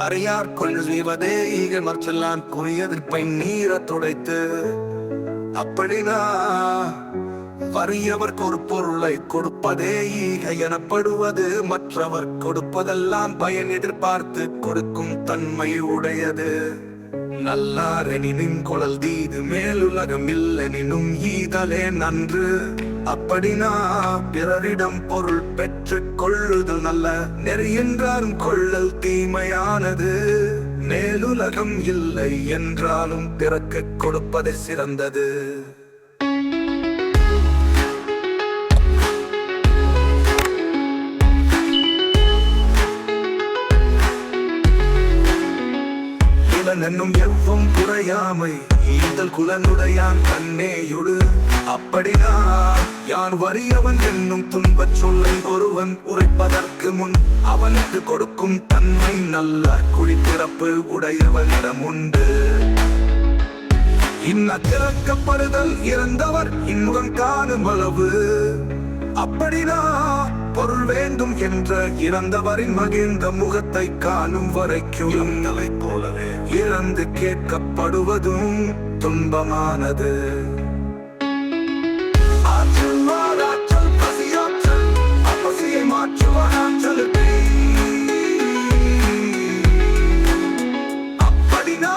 அறியார் கொண்டு செய்வதே ஈக மற்றெல்லாம் குறியதிர்ப்பை நீர துடைத்து அப்படினா வறியவர்க்கு ஒரு பொருளை கொடுப்பதே ஈக எனப்படுவது. மற்றவர் கொடுப்பதெல்லாம் பயன் எதிர்பார்த்து கொடுக்கும் தன்மை உடையது. நல்லாரெனினும் குழல் தீது மேலுலகம் இல்லெனினும் ஈதலே நன்று. அப்படினா பிறரிடம் பொருள் பெற்று கொள்ளுதல் நல்ல நெறி என்றாலும் கொள்ளல் தீமையானது. மேலுலகம் இல்லை என்றாலும் பிறக்கு கொடுப்பதே சிறந்தது. என்னும் எவ்வும் குறையாமை ஈதல் குலனுடையான் கண்ணேயுடு. அப்படினா யான் வறியவன் என்னும் துன்பச் சொல்லை ஒருவன் உரைப்பதற்கு முன் அவனுக்கு கொடுக்கும் தன்மை நல்ல குழித்திறப்பு உடையவனிடம் உண்டு. திறக்கப்படுதல் இறந்தவர் இன்பம் காணும் அளவு. அப்படினா பொருள் வேண்டும் என்ற இறந்தவரின் மகிழ்ந்த முகத்தை காணும் வரைக்கும் போலவே இறந்து கேட்கப்படுவதும் துன்பமானது. ஆற்றல் வாராற்றல் பசியாற்றல் அப்பசியை மாற்றுவான் ஆற்றலுக்கு. அப்படினா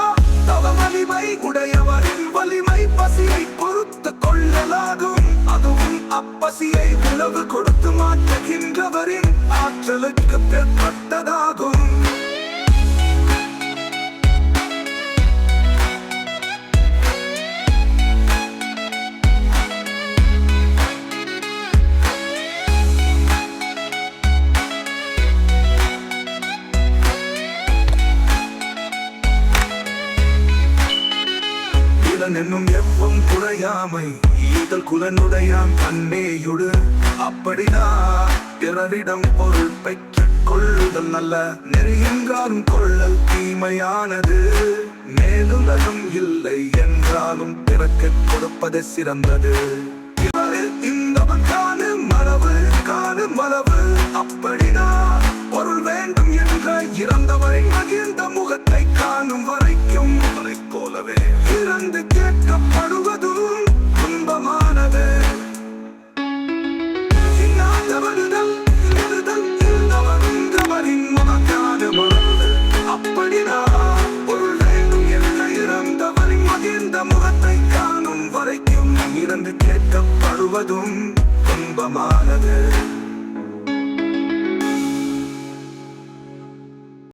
தவ வலிமை உடையவரின் வலிமை பசியை பொறுத்து கொள்ளலாகும். அதுவும் அப்பசியை உணவு கொடுத்து மாற்றுகின்றவரின் ஆற்றலுக்கு பெறப்பட்டதாகும். என்னும் எவ்வும் குறையாமை ஈதல் குலனுடையான் கண்ணேயுடு. அப்படினா பிறரிடம் பொருள் பெற்றுக் கொள்ளுதல் நல்ல நெறி என்றாலும் கொள்ளல் தீமையானது. மேலுலகம் இல்லை என்றாலும் பிறக்கு கொடுப்பதே சிறந்தது. இந்தவன் காணும் அளவு. அப்படினா பொருள் வேண்டும் என்ற இறந்தவரின் மகிழ்ந்த முகத்தை காணும் வரைக்கும் போலவே இறந்து கேட்கப்படுவதும் துன்பமானது. அப்படினா பொருள் வேண்டும் என்ற இறந்தவரின் மகிழ்ந்த முகத்தை காணும் வரைக்கும் இறந்து கேட்கப்படுவதும்